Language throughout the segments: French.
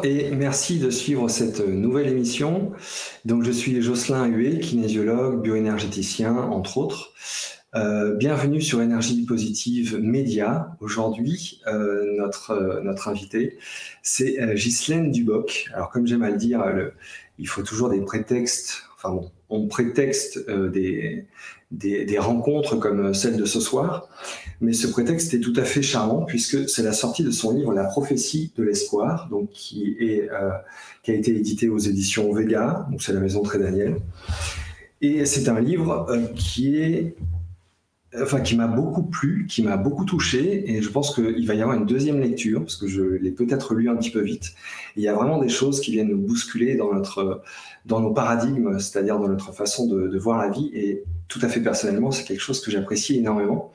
et merci de suivre cette nouvelle émission. Donc, je suis Jocelyn Huet, kinésiologue, bioénergéticien, entre autres. Bienvenue sur Énergie Positive Média. Aujourd'hui, notre invité, c'est Ghislaine Duboc. Alors, comme j'aime à le dire, il faut toujours des prétextes. Enfin bon, on prétexte des rencontres comme celle de ce soir. Mais ce prétexte est tout à fait charmant puisque c'est la sortie de son livre La prophétie de l'espoir, donc qui a été édité aux éditions Vega, donc c'est la maison Très Daniel. Et c'est un livre qui m'a beaucoup plu, qui m'a beaucoup touché, et je pense qu'il va y avoir une deuxième lecture, parce que je l'ai peut-être lu un petit peu vite. Et il y a vraiment des choses qui viennent nous bousculer dans nos paradigmes, c'est-à-dire dans notre façon de voir la vie, et tout à fait personnellement, c'est quelque chose que j'apprécie énormément.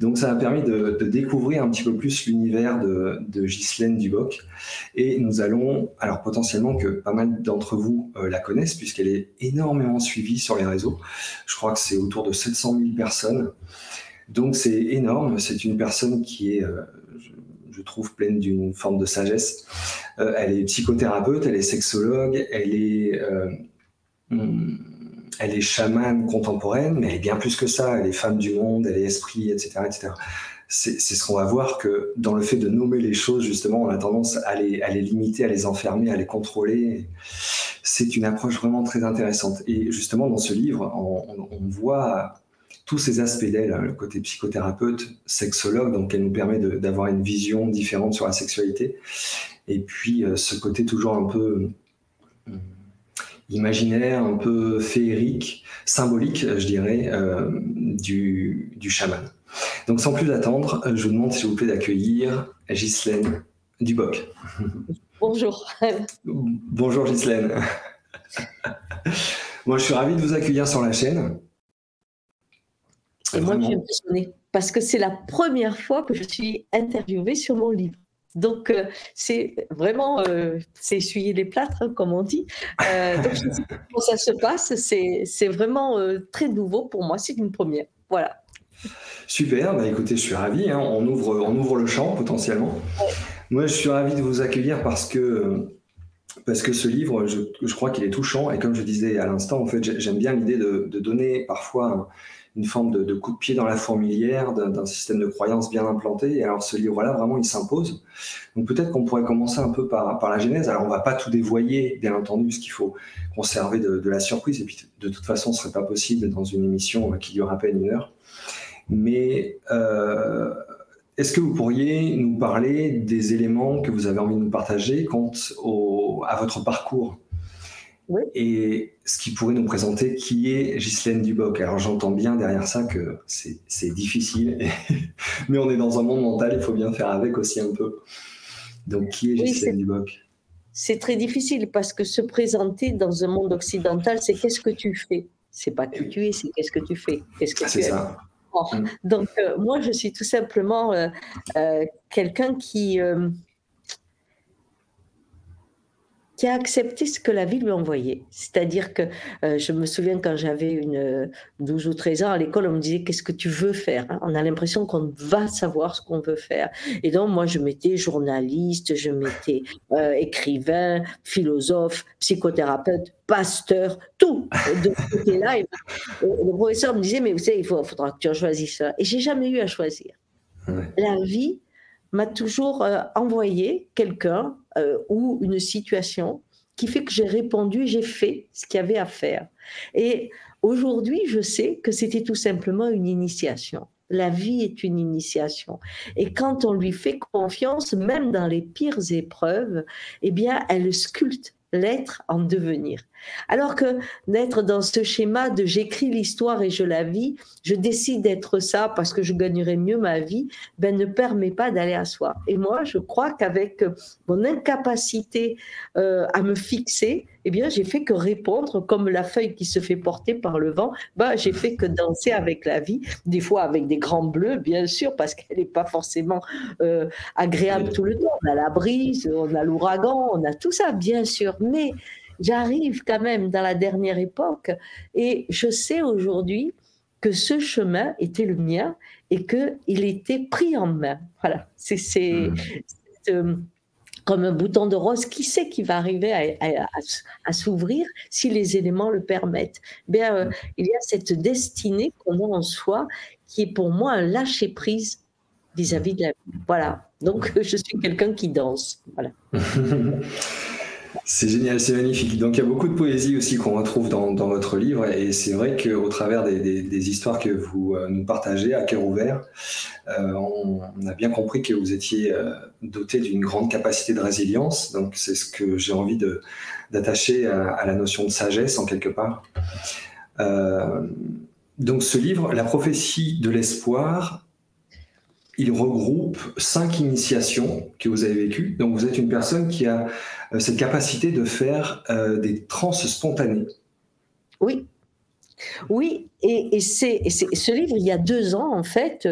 Donc ça m'a permis de découvrir un petit peu plus l'univers de Ghislaine Duboc, et nous allons, alors potentiellement que pas mal d'entre vous la connaissent, puisqu'elle est énormément suivie sur les réseaux. Je crois que c'est autour de 700 000 personnes. Donc c'est énorme, c'est une personne qui est, je trouve, pleine d'une forme de sagesse. Elle est psychothérapeute, elle est sexologue, elle est chamane contemporaine, mais elle est bien plus que ça, elle est femme du monde, elle est esprit, etc. etc. C'est ce qu'on va voir, que dans le fait de nommer les choses, justement, on a tendance à les limiter, à les enfermer, à les contrôler. C'est une approche vraiment très intéressante. Et justement, dans ce livre, on voit tous ces aspects d'elle, le côté psychothérapeute, sexologue, donc elle nous permet d'avoir une vision différente sur la sexualité, et puis ce côté toujours un peu imaginaire, un peu féerique, symbolique, je dirais, du chaman. Donc sans plus attendre, je vous demande s'il vous plaît d'accueillir Ghislaine Duboc. Bonjour. Bonjour Ghislaine. Moi, je suis ravi de vous accueillir sur la chaîne. Et moi, je suis impressionnée parce que c'est la première fois que je suis interviewée sur mon livre. Donc, c'est vraiment, c'est essuyer les plâtres, hein, comme on dit. Donc, je sais pas comment ça se passe. C'est vraiment très nouveau pour moi. C'est une première. Voilà. Super. Bah, écoutez, je suis ravi. Hein. On ouvre le champ potentiellement. Ouais. Moi, je suis ravi de vous accueillir parce que ce livre, je crois qu'il est touchant. Et comme je disais à l'instant, en fait, j'aime bien l'idée de donner parfois une forme de coup de pied dans la fourmilière d'un système de croyances bien implanté. Et alors ce livre-là, vraiment, il s'impose. Donc peut-être qu'on pourrait commencer un peu par la genèse. Alors on ne va pas tout dévoiler, bien entendu, parce qu'il faut conserver de la surprise. Et puis de toute façon, ce ne serait pas possible dans une émission qui dure à peine 1 heure. Mais est-ce que vous pourriez nous parler des éléments que vous avez envie de nous partager quant à votre parcours? Oui. Et ce qui pourrait nous présenter qui est Ghislaine Duboc. Alors j'entends bien derrière ça que c'est difficile, mais on est dans un monde mental, il faut bien faire avec aussi un peu. Donc qui est Ghislaine Duboc? C'est très difficile parce que se présenter dans un monde occidental, c'est qu'est-ce que tu fais? C'est pas qui tu es, c'est qu'est-ce que tu fais? Qu'est-ce que tu es? Ça. Bon. Donc moi je suis tout simplement quelqu'un qui a accepté ce que la vie lui envoyait. C'est-à-dire que je me souviens quand j'avais 12 ou 13 ans, à l'école, on me disait « qu'est-ce que tu veux faire ?» On a l'impression qu'on va savoir ce qu'on veut faire. Et donc, moi, je m'étais journaliste, je m'étais écrivain, philosophe, psychothérapeute, pasteur, tout de ce côté-là. Et le professeur me disait « mais vous savez, il faudra que tu en choisisses ça. » Et j'ai jamais eu à choisir. Ouais. La vie m'a toujours envoyé quelqu'un ou une situation qui fait que j'ai répondu, j'ai fait ce qu'il y avait à faire. Et aujourd'hui, je sais que c'était tout simplement une initiation. La vie est une initiation. Et quand on lui fait confiance, même dans les pires épreuves, eh bien, elle sculpte l'être en devenir. Alors que d'être dans ce schéma de j'écris l'histoire et je la vis, je décide d'être ça parce que je gagnerai mieux ma vie, ben ne permet pas d'aller à soi. Et moi, je crois qu'avec mon incapacité à me fixer, eh bien, j'ai fait que répondre comme la feuille qui se fait porter par le vent. Ben, j'ai fait que danser avec la vie, des fois avec des grands bleus, bien sûr, parce qu'elle n'est pas forcément agréable tout le temps. On a la brise, on a l'ouragan, on a tout ça, bien sûr. Mais j'arrive quand même dans la dernière époque et je sais aujourd'hui que ce chemin était le mien et qu'il était pris en main. Voilà, c'est comme un bouton de rose, qui sait qui va arriver à s'ouvrir si les éléments le permettent. Bien, il y a cette destinée qu'on a en soi qui est pour moi un lâcher-prise vis-à-vis de la vie. Voilà. Donc, je suis quelqu'un qui danse. Voilà. C'est génial, c'est magnifique. Donc il y a beaucoup de poésie aussi qu'on retrouve dans votre livre, et c'est vrai qu'au travers des histoires que vous nous partagez à cœur ouvert, on a bien compris que vous étiez doté d'une grande capacité de résilience. Donc c'est ce que j'ai envie d'attacher à la notion de sagesse en quelque part. Donc ce livre, La prophétie de l'espoir, il regroupe 5 initiations que vous avez vécues. Donc vous êtes une personne qui a cette capacité de faire des transes spontanées. Oui. Oui, et ce livre, il y a 2 ans, en fait,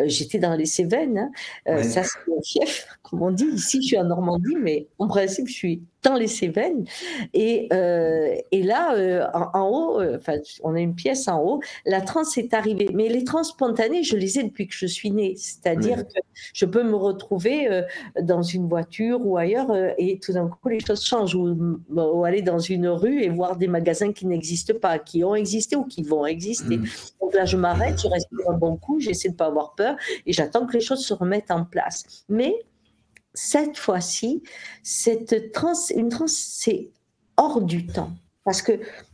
j'étais dans les Cévennes, Ouais. ça c'est mon fief, comme on dit. Ici, je suis en Normandie, mais en principe, je suis dans les Cévennes. Et là, en haut, enfin, on a une pièce en haut, la transe est arrivée. Mais les transes spontanées, je les ai depuis que je suis née. C'est-à-dire Ouais. que je peux me retrouver dans une voiture ou ailleurs, et tout d'un coup, les choses changent. Ou aller dans une rue et voir des magasins qui n'existent pas, qui ont existé ou qui vont exister. Donc là, je m'arrête, je respire un bon coup, j'essaie de ne pas avoir peur et j'attends que les choses se remettent en place. Mais cette fois-ci, une transe, c'est hors du temps. Parce que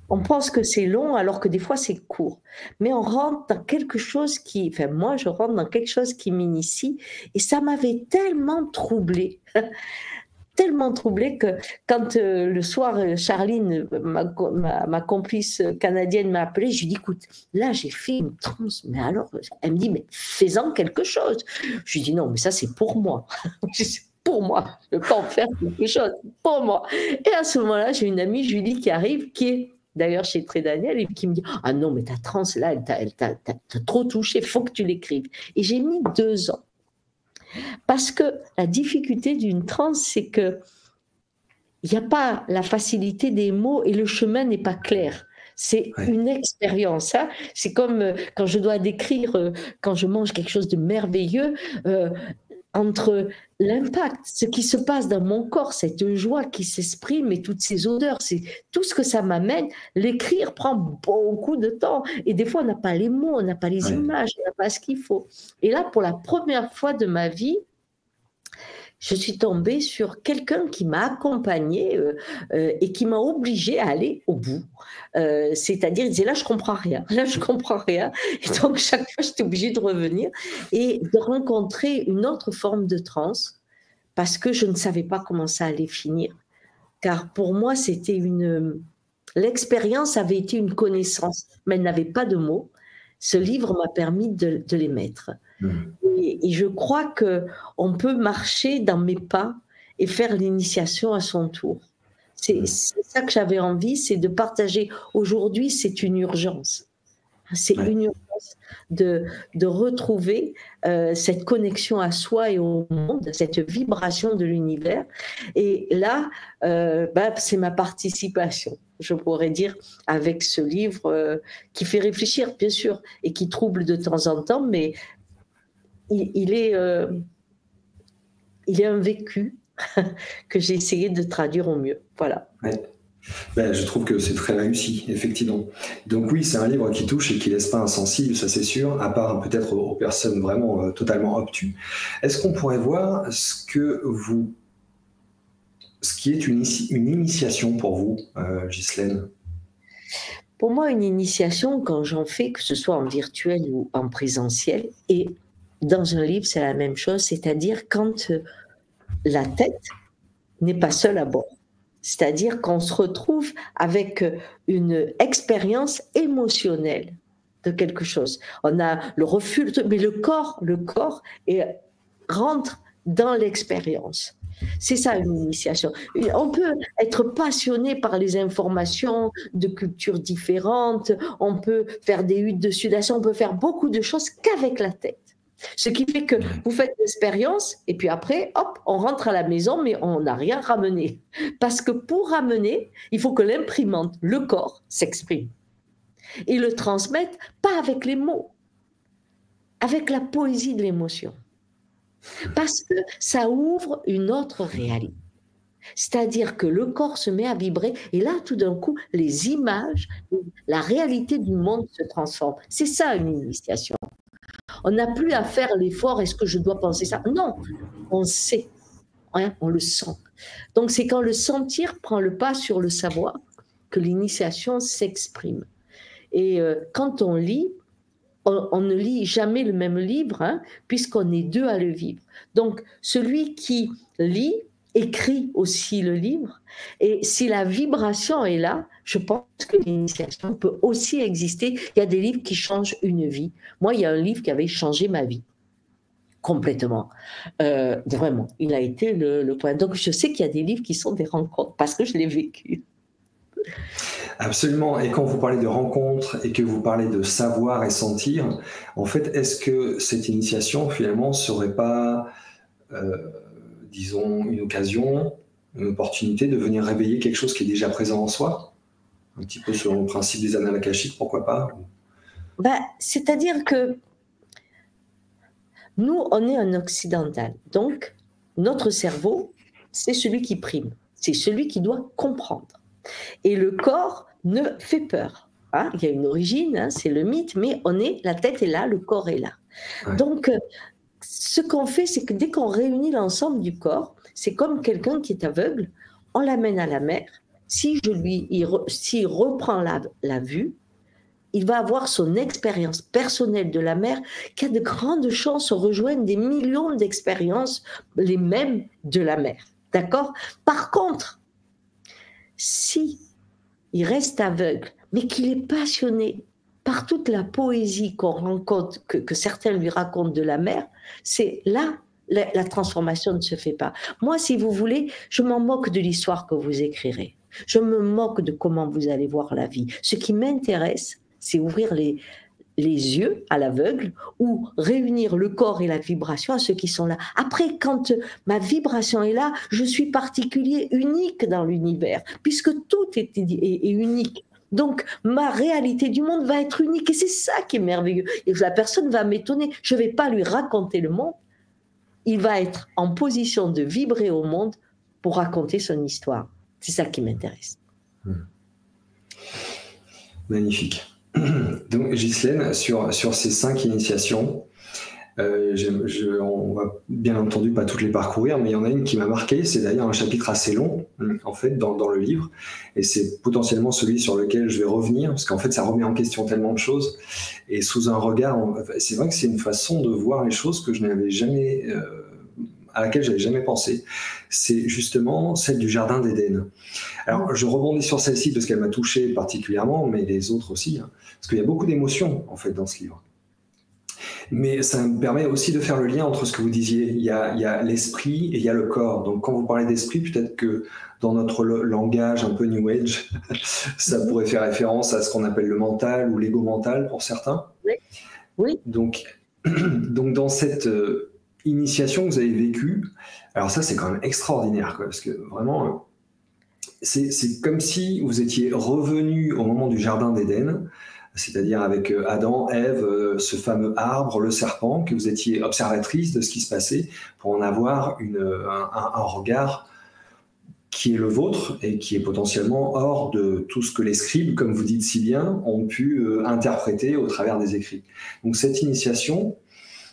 on pense que c'est long alors que des fois c'est court. Mais on rentre dans quelque chose qui, enfin moi je rentre dans quelque chose qui m'initie et ça m'avait tellement troublée que quand le soir, Charline, ma complice canadienne, m'a appelée, je lui ai dit, écoute, là j'ai fait une transe, mais alors, elle me dit, mais fais-en quelque chose. Je lui ai dit, non, mais ça c'est pour moi. C'est pour moi, je ne veux pas en faire quelque chose, pour moi. Et à ce moment-là, j'ai une amie, Julie, qui arrive, qui est d'ailleurs chez Très Daniel, et qui me dit, ah non, mais ta transe là, elle t'a trop touché, il faut que tu l'écrives. Et j'ai mis 2 ans. Parce que la difficulté d'une transe, c'est que il n'y a pas la facilité des mots et le chemin n'est pas clair. C'est Ouais. une expérience. Hein. C'est comme quand je dois décrire, quand je mange quelque chose de merveilleux, euh, entre l'impact, ce qui se passe dans mon corps, cette joie qui s'exprime et toutes ces odeurs, c'est tout ce que ça m'amène. L'écrire prend beaucoup de temps. Et des fois, on n'a pas les mots, on n'a pas les Ouais. images, on n'a pas ce qu'il faut. Et là, pour la première fois de ma vie, je suis tombée sur quelqu'un qui m'a accompagnée et qui m'a obligée à aller au bout. C'est-à-dire, il disait, là, je comprends rien. Là, je comprends rien. Et donc, chaque fois, j'étais obligée de revenir et de rencontrer une autre forme de transe parce que je ne savais pas comment ça allait finir. Car pour moi, l'expérience avait été une connaissance, mais elle n'avait pas de mots. Ce livre m'a permis de les mettre. Mm. Et je crois qu'on peut marcher dans mes pas et faire l'initiation à son tour. C'est ça que j'avais envie, c'est de partager. Aujourd'hui, c'est une urgence. C'est Ouais. une urgence de retrouver cette connexion à soi et au monde, cette vibration de l'univers. Et là, c'est ma participation, je pourrais dire, avec ce livre qui fait réfléchir, bien sûr, et qui trouble de temps en temps, mais il est un vécu que j'ai essayé de traduire au mieux. Voilà. Ouais. Ben, je trouve que c'est très réussi, effectivement. Donc oui, c'est un livre qui touche et qui laisse pas insensible, ça c'est sûr, à part peut-être aux personnes vraiment totalement obtues. Est-ce qu'on pourrait voir ce qui est une initiation pour vous, Ghislaine? Pour moi, une initiation, quand j'en fais, que ce soit en virtuel ou en présentiel, et dans un livre, c'est la même chose, c'est-à-dire quand la tête n'est pas seule à bord. C'est-à-dire qu'on se retrouve avec une expérience émotionnelle de quelque chose. On a le refus, mais le corps rentre dans l'expérience. C'est ça une initiation. On peut être passionné par les informations de cultures différentes, on peut faire des huttes de sudation, on peut faire beaucoup de choses qu'avec la tête. Ce qui fait que vous faites l'expérience et puis après, hop, on rentre à la maison, mais on n'a rien ramené. Parce que pour ramener, il faut que l'imprimante, le corps, s'exprime et le transmette, pas avec les mots, avec la poésie de l'émotion. Parce que ça ouvre une autre réalité. C'est-à-dire que le corps se met à vibrer et là, tout d'un coup, les images, la réalité du monde se transforme. C'est ça une initiation. On n'a plus à faire l'effort, est-ce que je dois penser ça? Non, on sait, hein, on le sent. Donc c'est quand le sentir prend le pas sur le savoir que l'initiation s'exprime. Et quand on lit, on ne lit jamais le même livre, hein, puisqu'on est deux à le vivre. Donc, celui qui lit écrit aussi le livre. Et si la vibration est là, je pense que l'initiation peut aussi exister. Il y a des livres qui changent une vie. Moi, il y a un livre qui avait changé ma vie. Complètement. Vraiment, il a été le point. Donc, je sais qu'il y a des livres qui sont des rencontres parce que je l'ai vécu. Absolument. Et quand vous parlez de rencontres et que vous parlez de savoir et sentir, en fait, est-ce que cette initiation, finalement, serait pas, disons, une occasion, une opportunité de venir réveiller quelque chose qui est déjà présent en soi? Un petit peu selon le principe des annales akashiques, pourquoi pas? C'est-à-dire que nous, on est un occidental. Donc, notre cerveau, c'est celui qui prime. C'est celui qui doit comprendre. Et le corps ne fait peur. Hein, il y a une origine, hein, c'est le mythe, mais la tête est là, le corps est là. Ouais. Donc, ce qu'on fait, c'est que dès qu'on réunit l'ensemble du corps, c'est comme quelqu'un qui est aveugle, on l'amène à la mer. S'il reprend la vue, il va avoir son expérience personnelle de la mer qui a de grandes chances de rejoindre des millions d'expériences, les mêmes de la mer. D'accord ? Par contre, si il reste aveugle, mais qu'il est passionné par toute la poésie qu'on rencontre, que certains lui racontent de la mer, c'est là, la transformation ne se fait pas. Moi, si vous voulez, je m'en moque de l'histoire que vous écrirez. Je me moque de comment vous allez voir la vie. Ce qui m'intéresse, c'est ouvrir les yeux à l'aveugle ou réunir le corps et la vibration à ceux qui sont là. Après, quand ma vibration est là, je suis particulier, unique dans l'univers, puisque tout est unique. Donc, ma réalité du monde va être unique et c'est ça qui est merveilleux. Et la personne va m'étonner. Je ne vais pas lui raconter le monde. Il va être en position de vibrer au monde pour raconter son histoire. C'est ça qui m'intéresse. Magnifique. Donc, Ghislaine, sur ces 5 initiations, on va bien entendu pas toutes les parcourir, mais il y en a une qui m'a marqué, c'est d'ailleurs un chapitre assez long, en fait, dans le livre, et c'est potentiellement celui sur lequel je vais revenir, parce qu'en fait, ça remet en question tellement de choses, et sous un regard, c'est vrai que c'est une façon de voir les choses que je n'avais jamais... à laquelle j'avais jamais pensé, c'est justement celle du Jardin d'Éden. Alors, je rebondis sur celle-ci parce qu'elle m'a touché particulièrement, mais les autres aussi, hein, parce qu'il y a beaucoup d'émotions, en fait, dans ce livre. Mais ça me permet aussi de faire le lien entre ce que vous disiez. Il y a l'esprit et il y a le corps. Donc, quand vous parlez d'esprit, peut-être que dans notre langage un peu New Age, ça pourrait faire référence à ce qu'on appelle le mental ou l'ego mental pour certains. Oui. Oui. Donc dans cette... initiation que vous avez vécue, alors ça c'est quand même extraordinaire, quoi, parce que vraiment c'est comme si vous étiez revenu au moment du Jardin d'Éden, c'est-à-dire avec Adam, Ève, ce fameux arbre, le serpent, que vous étiez observatrice de ce qui se passait pour en avoir un regard qui est le vôtre et qui est potentiellement hors de tout ce que les scribes, comme vous dites si bien, ont pu interpréter au travers des écrits. Donc cette initiation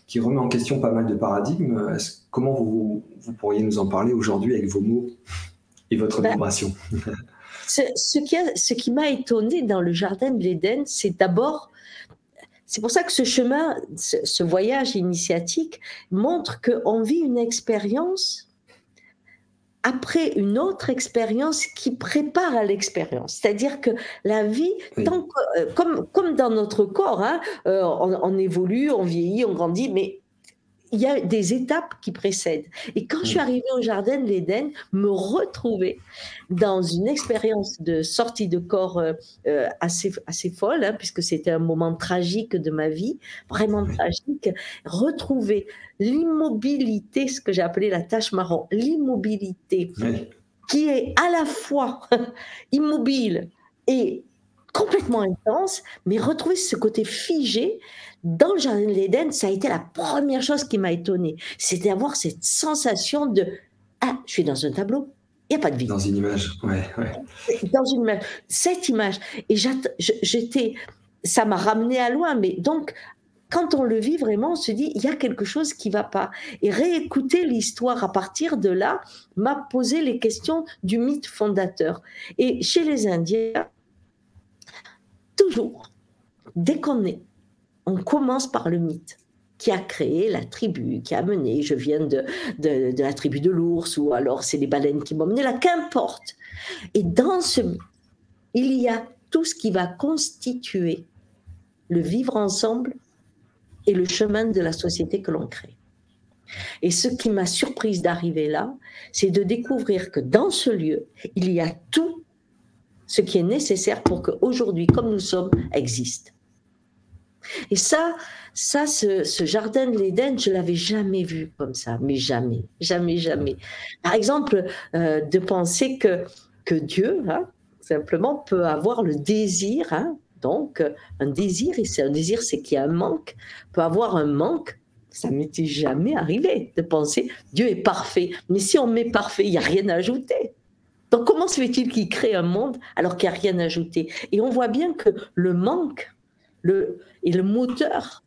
qui remet en question pas mal de paradigmes. Comment vous pourriez nous en parler aujourd'hui avec vos mots et votre vibration? Ce qui m'a étonnée dans le Jardin de l'Éden, c'est d'abord, c'est pour ça que ce chemin, ce voyage initiatique montre qu'on vit une expérience après une autre expérience qui prépare à l'expérience. C'est-à-dire que la vie, oui. Comme dans notre corps, hein, on évolue, on vieillit, on grandit, mais il y a des étapes qui précèdent. Et quand je suis arrivée au Jardin de l'Éden, me retrouver dans une expérience de sortie de corps assez folle, hein, puisque c'était un moment tragique de ma vie, vraiment tragique, retrouver l'immobilité, ce que j'ai appelé la tache marron, l'immobilité, qui est à la fois immobile et complètement intense, mais retrouver ce côté figé dans le Jardin de l'Éden, ça a été la première chose qui m'a étonnée. C'était avoir cette sensation de « Ah, je suis dans un tableau. Il n'y a pas de vie. Dans une image, ouais. Dans une image. Cette image. Et ça m'a ramené à loin. Mais donc, quand on le vit vraiment, on se dit, il y a quelque chose qui ne va pas. Et réécouter l'histoire à partir de là m'a posé les questions du mythe fondateur. Et chez les Indiens, toujours, dès qu'on est, on commence par le mythe qui a créé la tribu, qui a mené, je viens de la tribu de l'ours, ou alors c'est les baleines qui m'ont mené là, qu'importe. Et dans ce mythe, il y a tout ce qui va constituer le vivre ensemble et le chemin de la société que l'on crée. Et ce qui m'a surprise d'arriver là, c'est de découvrir que dans ce lieu, il y a tout ce qui est nécessaire pour qu'aujourd'hui, comme nous sommes, existe. Et ça, ce jardin de l'Éden, je ne l'avais jamais vu comme ça, mais jamais, jamais, jamais. Par exemple, de penser que Dieu, hein, simplement, peut avoir le désir, hein, donc un désir, et c'est un désir, c'est qu'il y a un manque, peut avoir un manque. Ça ne m'était jamais arrivé de penser Dieu est parfait. Mais si on met parfait, il n'y a rien à ajouter. Donc comment se fait-il qu'il crée un monde alors qu'il n'y a rien à ajouter? Et on voit bien que le manque est le moteur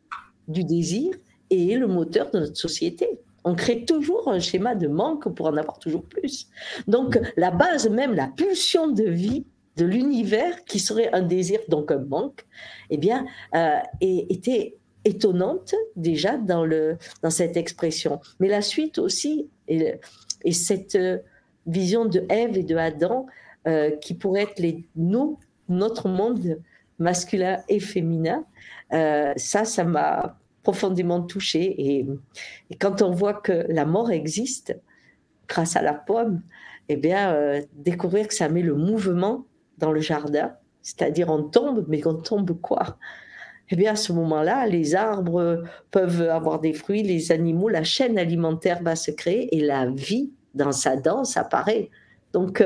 du désir et est le moteur de notre société. On crée toujours un schéma de manque pour en avoir toujours plus. Donc la base même, la pulsion de vie de l'univers qui serait un désir, donc un manque, eh bien, était étonnante déjà dans cette expression. Mais la suite aussi, et cette vision de Ève et de Adam qui pourrait être notre monde masculin et féminin, ça m'a profondément touchée. Et quand on voit que la mort existe grâce à la pomme, eh bien, découvrir que ça met le mouvement dans le jardin, c'est-à-dire on tombe, mais on tombe quoi? Eh bien, à ce moment-là, les arbres peuvent avoir des fruits, les animaux, la chaîne alimentaire va se créer et la vie dans sa danse apparaît. Donc,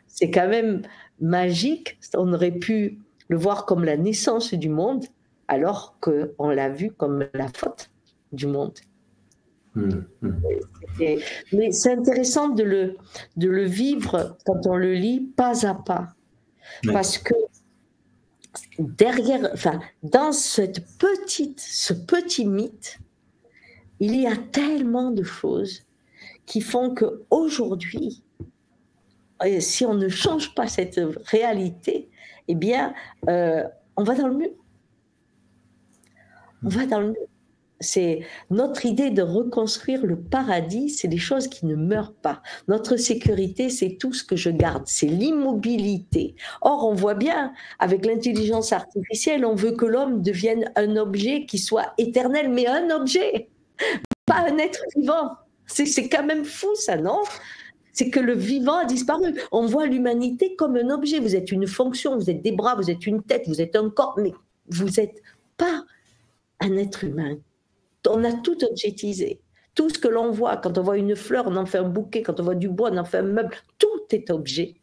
c'est quand même magique. On aurait pu le voir comme la naissance du monde, alors qu'on l'a vu comme la faute du monde. Mais c'est intéressant de le vivre quand on le lit pas à pas. Parce que dans ce petit mythe, il y a tellement de choses qui font qu'aujourd'hui, si on ne change pas cette réalité, eh bien, on va dans le mur. On va dans le mur. C'est notre idée de reconstruire le paradis, c'est des choses qui ne meurent pas. Notre sécurité, c'est tout ce que je garde, c'est l'immobilité. Or, on voit bien, avec l'intelligence artificielle, on veut que l'homme devienne un objet qui soit éternel, mais un objet, pas un être vivant. C'est quand même fou, ça, non? C'est que le vivant a disparu. On voit l'humanité comme un objet. Vous êtes une fonction, vous êtes des bras, vous êtes une tête, vous êtes un corps, mais vous n'êtes pas un être humain. On a tout objetisé. Tout ce que l'on voit, quand on voit une fleur, on en fait un bouquet, quand on voit du bois, on en fait un meuble, tout est objet.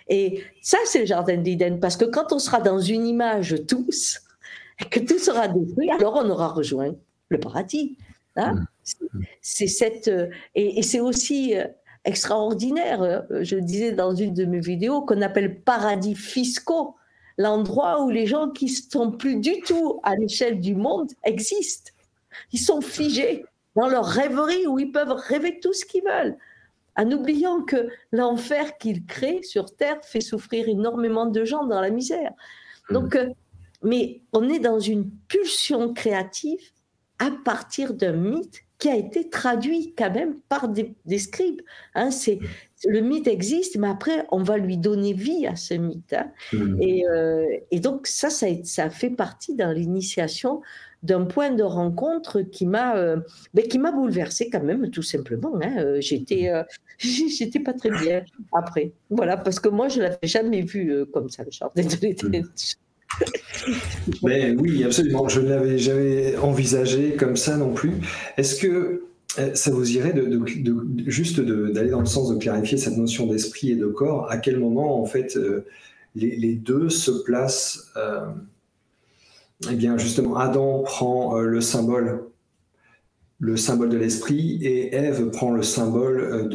Et ça, c'est le jardin d'Éden, parce que quand on sera dans une image tous, et que tout sera détruit, alors on aura rejoint le paradis. Hein? C'est et c'est aussi extraordinaire, je le disais dans une de mes vidéos, qu'on appelle paradis fiscaux, l'endroit où les gens qui ne sont plus du tout à l'échelle du monde existent. Ils sont figés dans leur rêverie où ils peuvent rêver tout ce qu'ils veulent, en oubliant que l'enfer qu'ils créent sur Terre fait souffrir énormément de gens dans la misère. Donc, mais on est dans une pulsion créative à partir d'un mythe qui a été traduit quand même par des scribes. Hein, le mythe existe, mais après, on va lui donner vie à ce mythe. Hein. Et donc, ça fait partie dans l'initiation d'un point de rencontre qui m'a bouleversée quand même, tout simplement. Hein. J'étais pas très bien après. Voilà, parce que moi, je ne l'avais jamais vu comme ça, le jardin de l'Éden. Mais oui, absolument. Je ne l'avais jamais envisagé comme ça non plus. Est-ce que ça vous irait juste d'aller dans le sens de clarifier cette notion d'esprit et de corps? À quel moment, en fait, les deux se placent eh bien, justement, Adam prend le symbole de l'esprit et Ève prend le symbole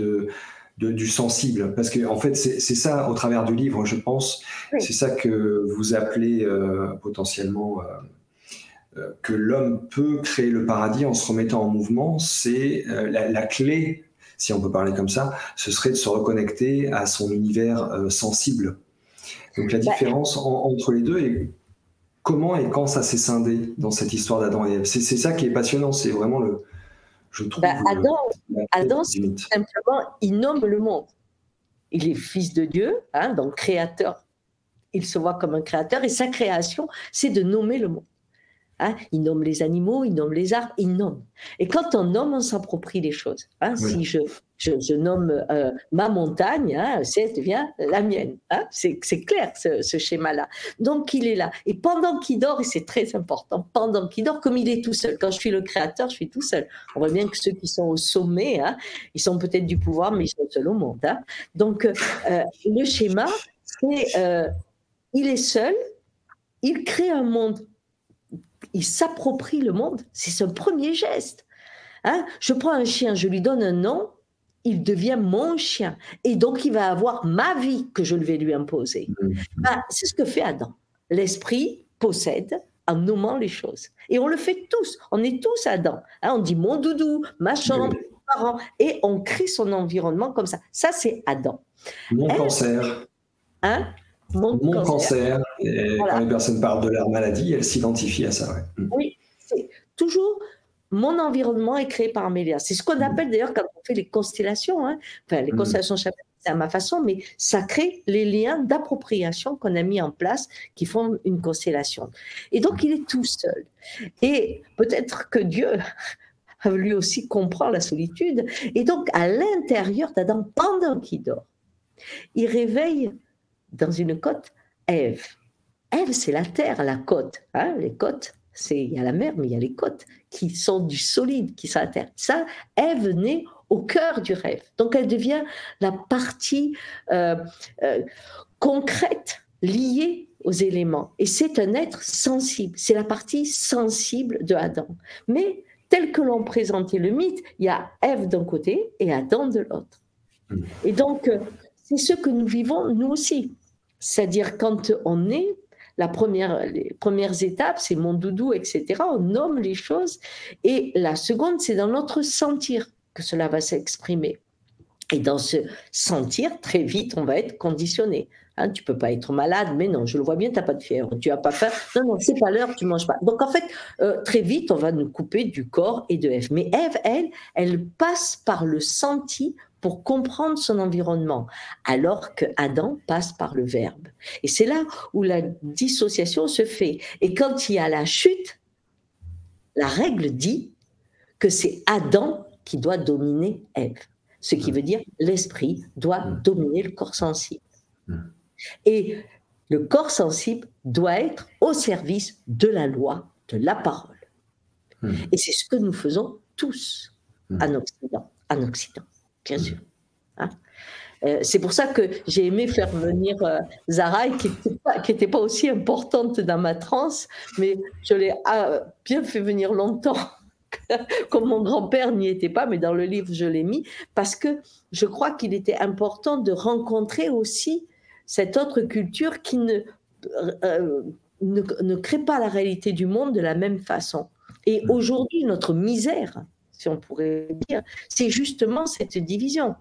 du sensible. Parce que, en fait, c'est ça, au travers du livre, je pense, Oui. c'est ça que vous appelez potentiellement que l'homme peut créer le paradis en se remettant en mouvement. C'est la clé, si on peut parler comme ça, ce serait de se reconnecter à son univers sensible. Donc la différence entre les deux est comment et quand ça s'est scindé dans cette histoire d'Adam et Ève. C'est ça qui est passionnant, c'est vraiment je trouve, Adam, simplement, il nomme le monde. Il est fils de Dieu, hein, donc créateur. Il se voit comme un créateur et sa création, c'est de nommer le monde. Hein, il nomme les animaux, il nomme les arbres, il nomme. Et quand on nomme, on s'approprie les choses. Hein. Oui. Si je nomme ma montagne, hein, c'est devient la mienne. Hein. C'est clair, ce schéma-là. Donc, il est là. Et pendant qu'il dort, et c'est très important, pendant qu'il dort, comme il est tout seul, quand je suis le créateur, je suis tout seul. On voit bien que ceux qui sont au sommet, hein, ils sont peut-être du pouvoir, mais ils sont seuls au monde. Hein. Donc, le schéma, c'est il est seul, il crée un monde. Il s'approprie le monde, c'est son premier geste. Hein? Je prends un chien, je lui donne un nom, il devient mon chien. Et donc, il va avoir ma vie que je vais lui imposer. C'est ce que fait Adam. L'esprit possède en nommant les choses. Et on le fait tous. On est tous Adam. Hein? On dit mon doudou, ma chambre, mes parents. Et on crée son environnement comme ça. Ça, c'est Adam. Mon cancer. Hein? Mon cancer. Et voilà. Quand les personnes parlent de leur maladie, elles s'identifient à ça. Ouais. Oui, c'est toujours mon environnement est créé par mes liens. C'est ce qu'on appelle d'ailleurs quand on fait les constellations. Hein. Enfin, les constellations chamanistes, c'est à ma façon, mais ça crée les liens d'appropriation qu'on a mis en place qui font une constellation. Et donc, il est tout seul. Et peut-être que Dieu lui aussi comprend la solitude. Et donc, à l'intérieur d'Adam, pendant qu'il dort, il réveille dans une côte, Ève. Ève, c'est la terre, la côte. Hein, les côtes, il y a la mer, mais il y a les côtes qui sont du solide, qui sont la terre. Ça, Ève naît au cœur du rêve. Donc, elle devient la partie concrète, liée aux éléments. Et c'est un être sensible. C'est la partie sensible de Adam. Mais, tel que l'on présentait le mythe, il y a Ève d'un côté et Adam de l'autre. Et donc, c'est ce que nous vivons, nous aussi. C'est-à-dire, quand on est, les premières étapes, c'est mon doudou, etc. On nomme les choses. Et la seconde, c'est dans notre sentir que cela va s'exprimer. Et dans ce sentir, très vite, on va être conditionné. Hein, tu ne peux pas être malade, mais non, je le vois bien, tu n'as pas de fièvre, tu n'as pas faim. Non, c'est pas l'heure, tu ne manges pas. Donc, en fait, très vite, on va nous couper du corps et de Ève. Mais Ève, elle passe par le senti pour comprendre son environnement, alors que Adam passe par le verbe. Et c'est là où la dissociation se fait. Et quand il y a la chute, la règle dit que c'est Adam qui doit dominer Ève. Ce qui veut dire l'esprit doit dominer le corps sensible. Et le corps sensible doit être au service de la loi, de la parole. Et c'est ce que nous faisons tous en Occident, bien sûr. Hein? C'est pour ça que j'ai aimé faire venir Zara, qui n'était pas aussi importante dans ma transe, mais je l'ai bien fait venir longtemps. Comme mon grand-père n'y était pas, mais dans le livre, je l'ai mis, parce que je crois qu'il était important de rencontrer aussi cette autre culture qui ne crée pas la réalité du monde de la même façon. Et aujourd'hui, notre misère, si on pourrait dire, c'est justement cette division.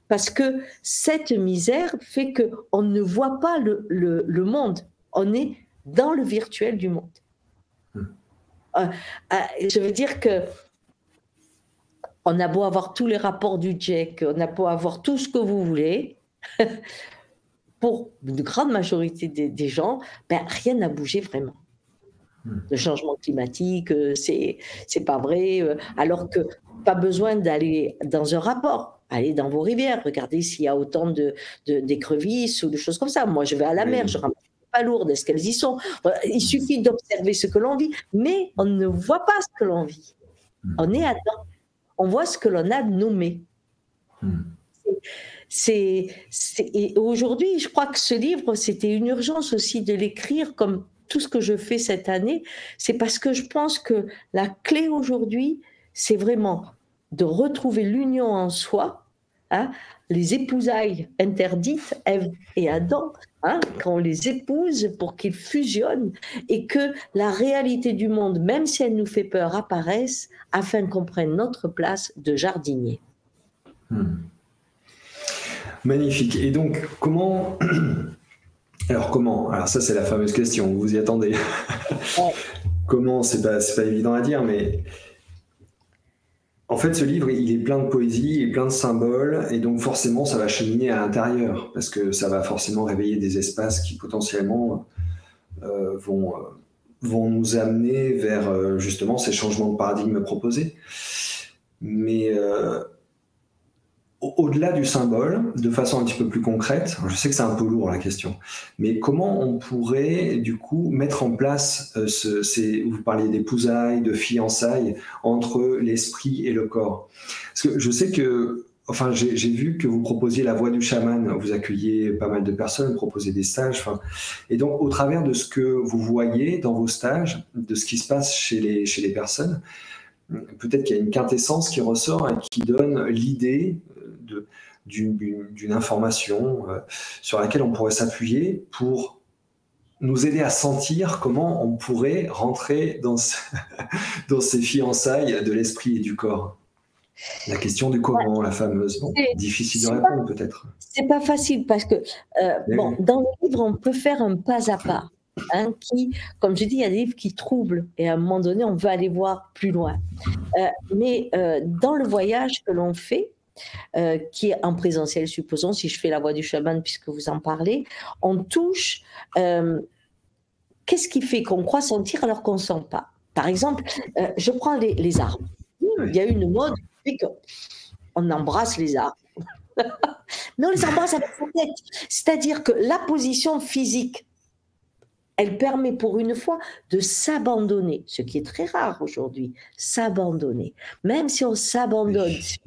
Parce que cette misère fait qu'on ne voit pas le monde. On est dans le virtuel du monde. Je veux dire que on a beau avoir tous les rapports du GIEC, on a beau avoir tout ce que vous voulez, pour une grande majorité des gens, rien n'a bougé vraiment. Le changement climatique, c'est pas vrai, alors que pas besoin d'aller dans un rapport. Allez dans vos rivières, regardez s'il y a autant d'écrevisses ou de choses comme ça. Moi, je vais à la mer, je ramasse pas lourdes, est-ce qu'elles y sont? Il suffit d'observer ce que l'on vit, mais on ne voit pas ce que l'on vit. On est Adam. On voit ce que l'on a nommé. Et aujourd'hui, je crois que ce livre, c'était une urgence aussi de l'écrire, comme tout ce que je fais cette année. C'est parce que je pense que la clé aujourd'hui, c'est vraiment de retrouver l'union en soi, hein, les épousailles interdites, Ève et Adam, hein, quand on les épouse pour qu'ils fusionnent et que la réalité du monde, même si elle nous fait peur, apparaisse afin qu'on prenne notre place de jardinier. Magnifique. Et donc, comment... Alors ça, c'est la fameuse question, vous y attendez. Ouais. Comment, c'est pas évident à dire, mais en fait, ce livre, il est plein de poésie et plein de symboles, et donc forcément, ça va cheminer à l'intérieur, parce que ça va forcément réveiller des espaces qui potentiellement vont nous amener vers justement ces changements de paradigme proposés. Mais au-delà du symbole, de façon un petit peu plus concrète, je sais que c'est un peu lourd la question, mais comment on pourrait du coup mettre en place vous parliez d'épousailles, de fiançailles entre l'esprit et le corps? Parce que je sais que, enfin j'ai vu que vous proposiez la voie du chaman, vous accueillez pas mal de personnes, vous proposez des stages, et donc au travers de ce que vous voyez dans vos stages, de ce qui se passe chez les personnes, peut-être qu'il y a une quintessence qui ressort et qui donne l'idée d'une information sur laquelle on pourrait s'appuyer pour nous aider à sentir comment on pourrait rentrer dans ces fiançailles de l'esprit et du corps. La question du comment, la fameuse. Bon, difficile de répondre peut-être. C'est pas facile parce que dans le livre, on peut faire un pas à pas. Hein, qui, comme je dis, il y a des livres qui troublent et à un moment donné, on veut aller voir plus loin. Mais dans le voyage que l'on fait, qui est en présentiel, supposons, si je fais la voie du chaman, puisque vous en parlez, on touche qu'est-ce qui fait qu'on croit sentir alors qu'on ne sent pas. Par exemple, je prends les arbres. Il y a une mode qui fait qu'on embrasse les arbres. Mais on les embrasse avec la tête. C'est-à-dire que la position physique, elle permet pour une fois de s'abandonner, ce qui est très rare aujourd'hui, s'abandonner. Même si on s'abandonne sur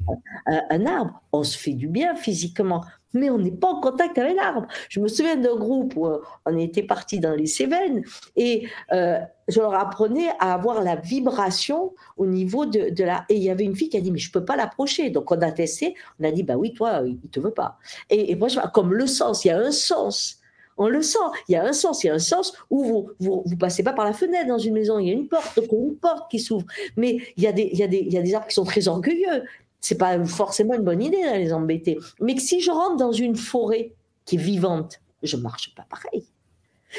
un arbre, on se fait du bien physiquement, mais on n'est pas en contact avec l'arbre. Je me souviens d'un groupe où on était partis dans les Cévennes et je leur apprenais à avoir la vibration au niveau de la... Et il y avait une fille qui a dit, mais je ne peux pas l'approcher. Donc on a testé, on a dit, bah oui, toi, il ne te veut pas. Et moi, comme le sens, il y a un sens. On le sent, il y a un sens où vous passez pas par la fenêtre dans une maison, il y a une porte, donc une porte qui s'ouvre. Mais il y a des arbres qui sont très orgueilleux. C'est pas forcément une bonne idée d'aller les embêter. Mais que si je rentre dans une forêt qui est vivante, je marche pas pareil.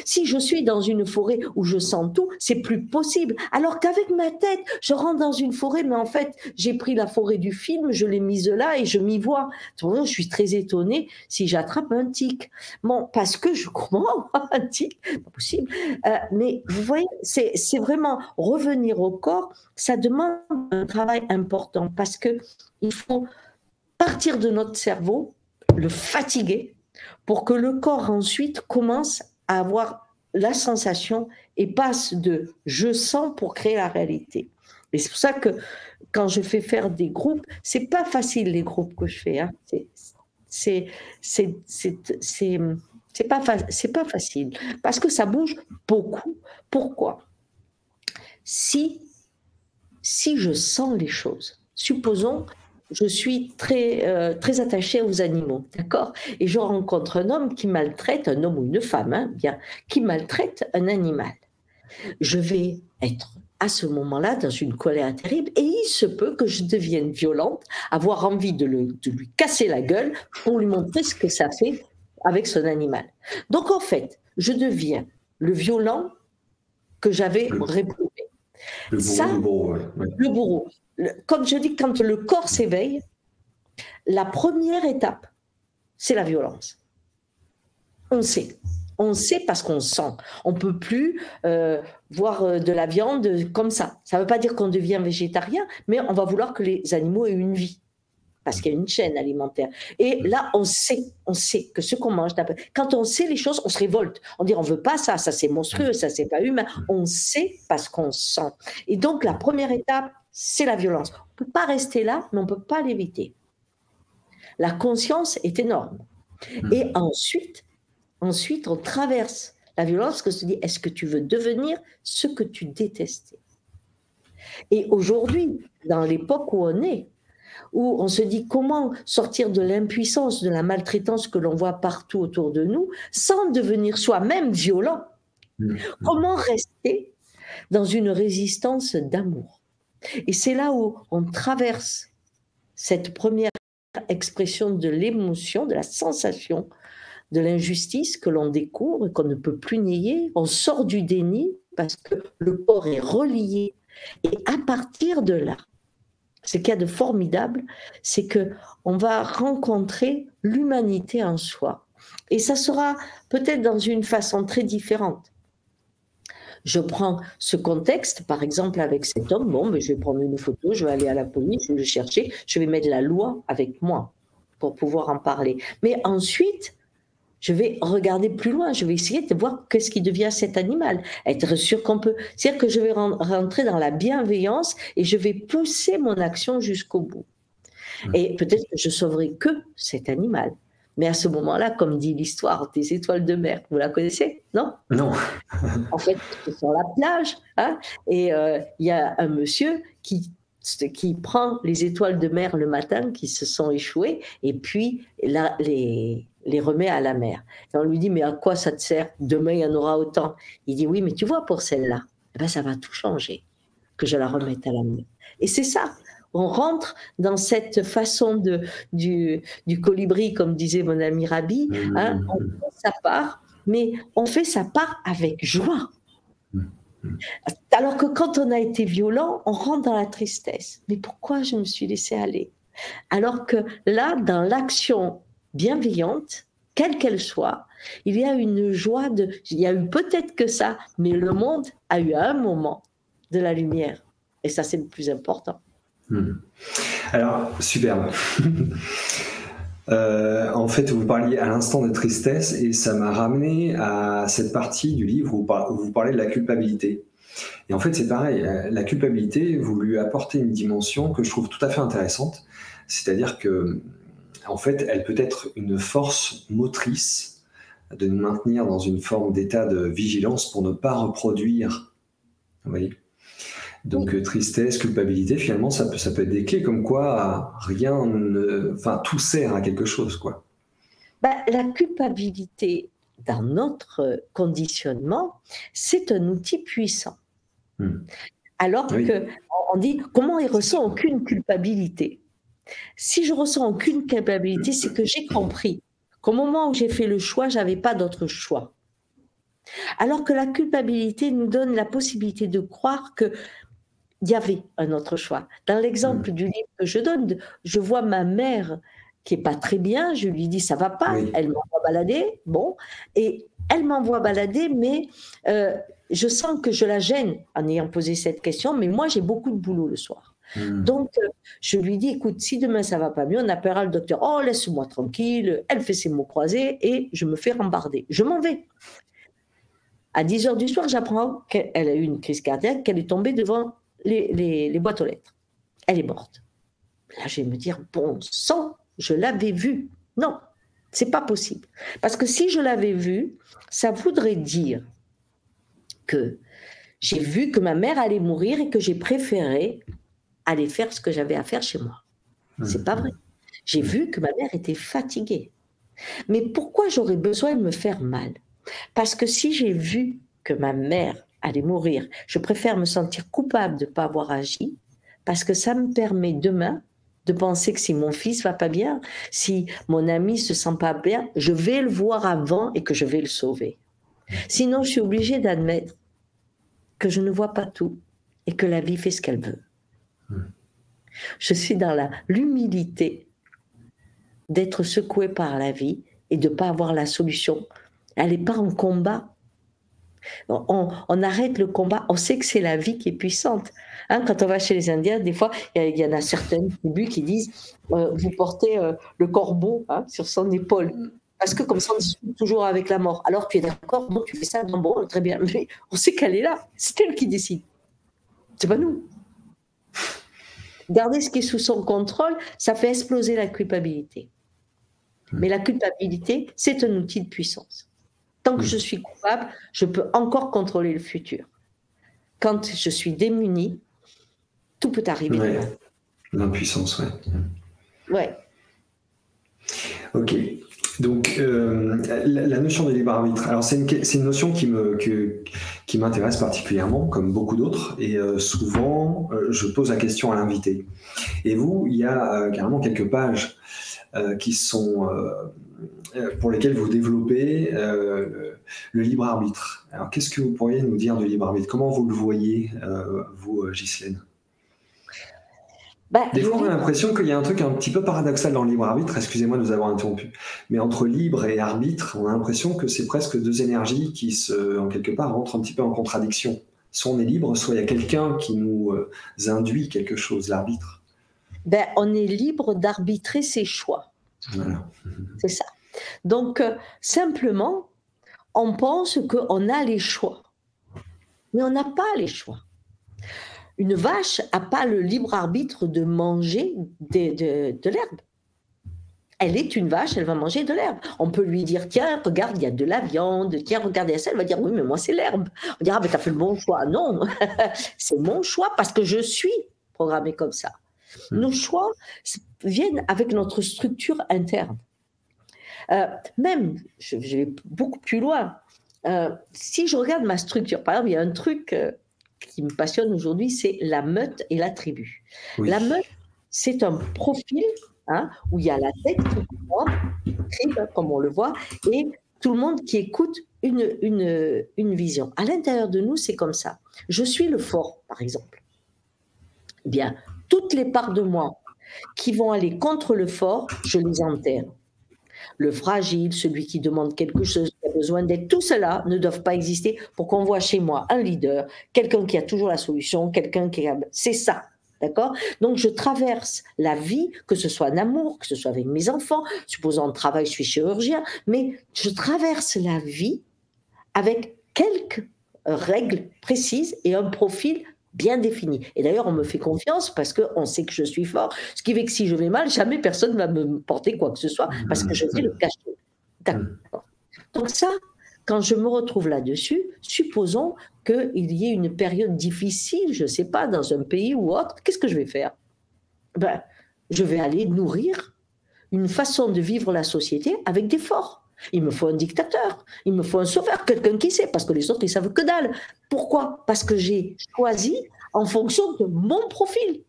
Si je suis dans une forêt où je sens tout, c'est plus possible. Alors qu'avec ma tête, je rentre dans une forêt, mais en fait, j'ai pris la forêt du film, je l'ai mise là et je m'y vois. Je suis très étonnée si j'attrape un tic. Bon, parce que je comprends un tic, pas possible. Mais vous voyez, c'est vraiment revenir au corps. Ça demande un travail important parce que il faut partir de notre cerveau, le fatiguer, pour que le corps ensuite commence à avoir la sensation et passe de je sens pour créer la réalité. Et c'est pour ça que quand je fais faire des groupes, c'est pas facile les groupes que je fais. Hein. C'est pas facile parce que ça bouge beaucoup. Pourquoi? Si je sens les choses, supposons je suis très, très attachée aux animaux, d'accord? Et je rencontre un homme qui maltraite, un homme ou une femme, hein, bien, qui maltraite un animal. Je vais être à ce moment-là dans une colère terrible et il se peut que je devienne violente, avoir envie de lui casser la gueule pour lui montrer ce que ça fait avec son animal. Donc en fait, je deviens le violent que j'avais réprouvé. Le bourreau. Le bourreau. Comme je dis, quand le corps s'éveille, la première étape, c'est la violence. On sait parce qu'on sent. On ne peut plus voir de la viande comme ça. Ça ne veut pas dire qu'on devient végétarien, mais on va vouloir que les animaux aient une vie, parce qu'il y a une chaîne alimentaire. Et là, on sait que ce qu'on mange, quand on sait les choses, on se révolte. On dit, on ne veut pas ça, ça c'est monstrueux, ça c'est pas humain. On sait parce qu'on sent. Et donc, la première étape, c'est la violence. On ne peut pas rester là, mais on ne peut pas l'éviter. La conscience est énorme. Et ensuite, on traverse la violence, parce que se dit, est-ce que tu veux devenir ce que tu détestais? Et aujourd'hui, dans l'époque où on est, où on se dit comment sortir de l'impuissance, de la maltraitance que l'on voit partout autour de nous, sans devenir soi-même violent. Comment rester dans une résistance d'amour? Et c'est là où on traverse cette première expression de l'émotion, de la sensation, de l'injustice que l'on découvre et qu'on ne peut plus nier. On sort du déni parce que le corps est relié. Et à partir de là, ce qu'il y a de formidable, c'est qu'on va rencontrer l'humanité en soi. Et ça sera peut-être dans une façon très différente. Je prends ce contexte, par exemple avec cet homme, bon, mais je vais prendre une photo, je vais aller à la police, je vais le chercher, je vais mettre la loi avec moi pour pouvoir en parler. Mais ensuite, je vais regarder plus loin, je vais essayer de voir qu'est-ce qui devient cet animal, être sûr qu'on peut. C'est-à-dire que je vais rentrer dans la bienveillance et je vais pousser mon action jusqu'au bout. Et peut-être que je sauverai que cet animal. Mais à ce moment-là, comme dit l'histoire des étoiles de mer, vous la connaissez, non? Non. En fait, c'est sur la plage, hein, et il y a un monsieur qui prend les étoiles de mer le matin qui se sont échouées et puis là, les remet à la mer. Et on lui dit, mais à quoi ça te sert? Demain, il y en aura autant. Il dit, oui, mais tu vois, pour celle-là, eh ben, ça va tout changer, que je la remette à la mer. Et c'est ça. On rentre dans cette façon du colibri, comme disait mon ami Rabi, hein, on fait sa part, mais on fait sa part avec joie. Alors que quand on a été violent, on rentre dans la tristesse. Mais pourquoi je me suis laissée aller? Alors que là, dans l'action bienveillante, quelle qu'elle soit, il y a une joie il y a eu peut-être que ça, mais le monde a eu à un moment de la lumière. Et ça, c'est le plus important. Alors, superbe. En fait, vous parliez à l'instant de tristesse et ça m'a ramené à cette partie du livre où vous parlez de la culpabilité. Et en fait, c'est pareil, la culpabilité, vous lui apportez une dimension que je trouve tout à fait intéressante, c'est-à-dire que, en fait, elle peut être une force motrice de nous maintenir dans une forme d'état de vigilance pour ne pas reproduire, vous voyez. Donc tristesse, culpabilité, finalement, ça peut être des clés comme quoi tout sert à quelque chose, quoi. La culpabilité, dans notre conditionnement, c'est un outil puissant. Alors qu'on dit, comment il ressent aucune culpabilité? Si je ressens aucune culpabilité, c'est que j'ai compris qu'au moment où j'ai fait le choix, je n'avais pas d'autre choix. Alors que la culpabilité nous donne la possibilité de croire qu'il y avait un autre choix. Dans l'exemple du livre que je donne, je vois ma mère qui n'est pas très bien, je lui dis ça ne va pas, elle m'envoie balader, bon, et elle m'envoie balader, mais je sens que je la gêne en ayant posé cette question, mais moi j'ai beaucoup de boulot le soir. Donc je lui dis, écoute, si demain ça ne va pas mieux, on appellera le docteur, oh laisse-moi tranquille, elle fait ses mots croisés et je me fais rembarder, je m'en vais. À 10h du soir, j'apprends qu'elle a eu une crise cardiaque, qu'elle est tombée devant les boîtes aux lettres. Elle est morte. Là, je vais me dire, bon sang, je l'avais vue. Non, c'est pas possible. Parce que si je l'avais vue, ça voudrait dire que j'ai vu que ma mère allait mourir et que j'ai préféré aller faire ce que j'avais à faire chez moi. C'est pas vrai. J'ai vu que ma mère était fatiguée. Mais pourquoi j'aurais besoin de me faire mal? Parce que si j'ai vu que ma mère allait mourir, je préfère me sentir coupable de ne pas avoir agi, parce que ça me permet demain de penser que si mon fils va pas bien, si mon ami se sent pas bien, je vais le voir avant et que je vais le sauver. Sinon, je suis obligée d'admettre que je ne vois pas tout et que la vie fait ce qu'elle veut. Je suis dans l'humilité d'être secouée par la vie et de ne pas avoir la solution. Elle n'est pas en combat. On arrête le combat. On sait que c'est la vie qui est puissante. Hein, quand on va chez les Indiens, des fois, il y en a certaines tribus qui disent vous portez le corbeau sur son épaule. Parce que comme ça, on discute toujours avec la mort. Alors tu es d'accord, bon, tu fais ça, non, bon, très bien. Mais on sait qu'elle est là. C'est elle qui décide. C'est pas nous. Garder ce qui est sous son contrôle, ça fait exploser la culpabilité. Mais la culpabilité, c'est un outil de puissance. Tant que je suis coupable, je peux encore contrôler le futur. Quand je suis démunie, tout peut arriver. L'impuissance, ouais. Ouais. Ok. Donc, la notion de libre arbitre, alors c'est une notion qui m'intéresse particulièrement, comme beaucoup d'autres, et souvent, je pose la question à l'invité. Et vous, il y a carrément quelques pages qui sont pour lesquelles vous développez le libre arbitre. Alors, qu'est-ce que vous pourriez nous dire du libre arbitre? Comment vous le voyez, vous, Ghislaine? Des fois, on a l'impression qu'il y a un truc un petit peu paradoxal dans le libre arbitre, excusez-moi de vous avoir interrompu, mais entre libre et arbitre, on a l'impression que c'est presque deux énergies qui, en quelque part, rentrent un petit peu en contradiction. Soit on est libre, soit il y a quelqu'un qui nous induit quelque chose, l'arbitre. On est libre d'arbitrer ses choix. Voilà. C'est ça. Donc, simplement, on pense qu'on a les choix, mais on n'a pas les choix. Une vache n'a pas le libre arbitre de manger de l'herbe. Elle est une vache, elle va manger de l'herbe. On peut lui dire, tiens, regarde, il y a de la viande, tiens, regardez ça. Elle va dire, oui, mais moi, c'est l'herbe. On dira, ah, mais tu as fait le bon choix. Non, c'est mon choix parce que je suis programmée comme ça. Nos choix viennent avec notre structure interne. Même, je vais beaucoup plus loin. Si je regarde ma structure, par exemple, il y a un truc qui me passionne aujourd'hui, c'est la meute et la tribu. Oui. La meute, c'est un profil où il y a la tête, comme on le voit, et tout le monde qui écoute une vision. À l'intérieur de nous, c'est comme ça. Je suis le fort, par exemple. Eh bien, toutes les parts de moi qui vont aller contre le fort, je les enterre. Le fragile, celui qui demande quelque chose, qui a besoin d'aide, tout cela ne doivent pas exister pour qu'on voit chez moi un leader, quelqu'un qui a toujours la solution, quelqu'un qui a... C'est ça, d'accord? Donc, je traverse la vie, que ce soit en amour, que ce soit avec mes enfants, supposons en travail, je suis chirurgien, mais je traverse la vie avec quelques règles précises et un profil bien défini. Et d'ailleurs, on me fait confiance parce qu'on sait que je suis fort. Ce qui fait que si je vais mal, jamais personne ne va me porter quoi que ce soit parce que je sais le cacher. D'accord. Donc ça, quand je me retrouve là-dessus, supposons qu'il y ait une période difficile, je ne sais pas, dans un pays ou autre, qu'est-ce que je vais faire? Je vais aller nourrir une façon de vivre la société avec des forts. Il me faut un dictateur, il me faut un sauveur, quelqu'un qui sait, parce que les autres, ils savent que dalle. Pourquoi? Parce que j'ai choisi en fonction de mon profil.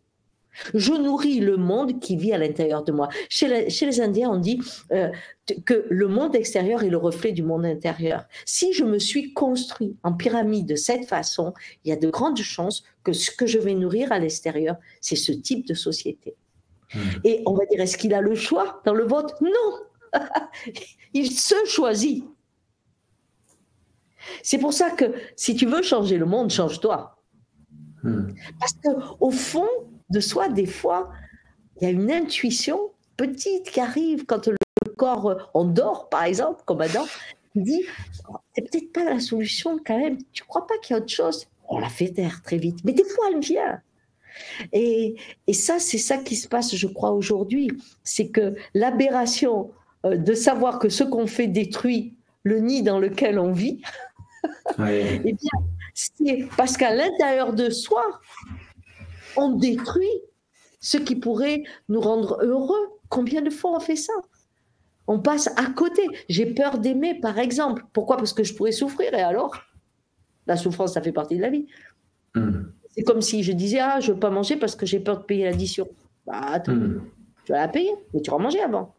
Je nourris le monde qui vit à l'intérieur de moi. Chez les Indiens, on dit que le monde extérieur est le reflet du monde intérieur. Si je me suis construit en pyramide de cette façon, il y a de grandes chances que ce que je vais nourrir à l'extérieur, c'est ce type de société. Et on va dire, est-ce qu'il a le choix dans le vote? Non. Il se choisit. C'est pour ça que si tu veux changer le monde, change-toi. Parce qu'au fond de soi, des fois, il y a une intuition petite qui arrive quand le corps, on dort par exemple, comme Adam, qui dit, c'est peut-être pas la solution quand même, tu crois pas qu'il y a autre chose? On la fait taire très vite, mais des fois elle vient. Et ça, c'est ça qui se passe, je crois, aujourd'hui. C'est que l'aberration de savoir que ce qu'on fait détruit le nid dans lequel on vit, ouais. Eh bien, c'est parce qu'à l'intérieur de soi, on détruit ce qui pourrait nous rendre heureux. Combien de fois on fait ça? On passe à côté. J'ai peur d'aimer, par exemple. Pourquoi? Parce que je pourrais souffrir. Et alors? La souffrance, ça fait partie de la vie. C'est comme si je disais, ah, je ne veux pas manger parce que j'ai peur de payer l'addition. Bah, attends, tu vas la payer, mais tu vas manger avant.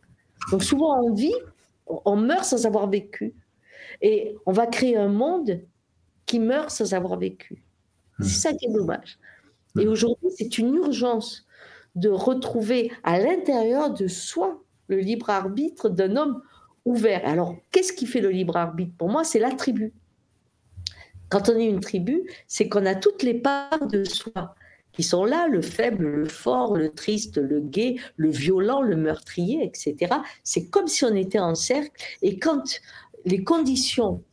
Donc souvent, on vit, on meurt sans avoir vécu. Et on va créer un monde qui meurt sans avoir vécu. C'est ça qui est dommage. Et aujourd'hui, c'est une urgence de retrouver à l'intérieur de soi le libre arbitre d'un homme ouvert. Alors, qu'est-ce qui fait le libre arbitre? Pour moi, c'est la tribu. Quand on est une tribu, c'est qu'on a toutes les parts de soi qui sont là, le faible, le fort, le triste, le gai, le violent, le meurtrier, etc. C'est comme si on était en cercle. Et quand les conditions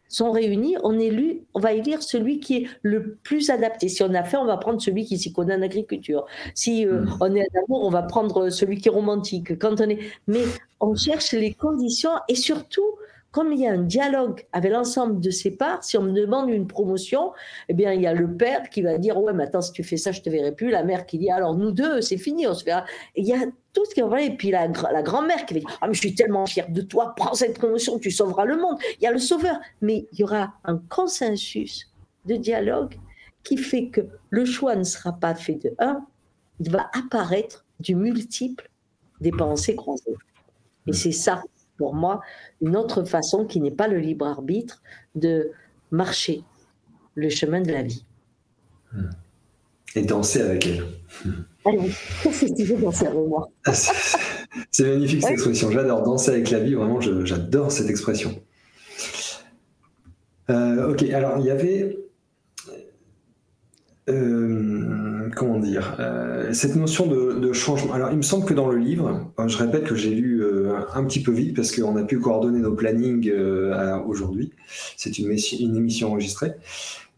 sont réunies, on va élire celui qui est le plus adapté. Si on a faim, on va prendre celui qui s'y connaît en agriculture. Si on est en amour, on va prendre celui qui est romantique. Mais on cherche les conditions et surtout, comme il y a un dialogue avec l'ensemble de ses parts, si on me demande une promotion, eh bien, il y a le père qui va dire « Ouais, mais attends, si tu fais ça, je ne te verrai plus. » La mère qui dit « Alors, nous deux, c'est fini, on se verra. » Et il y a tout ce qui va. Et puis la grand-mère qui va dire « Ah, mais je suis tellement fière de toi, prends cette promotion, tu sauveras le monde. » Il y a le sauveur. Mais il y aura un consensus de dialogue qui fait que le choix ne sera pas fait de un, il va apparaître du multiple des pensées croisées. Et c'est ça, pour moi, une autre façon qui n'est pas le libre arbitre de marcher le chemin de la vie. Et danser avec elle. Allez, qu'est-ce que tu veux danser avec moi? C'est magnifique cette expression, j'adore danser avec la vie, vraiment j'adore cette expression. Ok, alors il y avait... comment dire, cette notion de changement. Alors, il me semble que dans le livre, je répète que j'ai lu un petit peu vite parce qu'on a pu coordonner nos plannings aujourd'hui. C'est une émission enregistrée.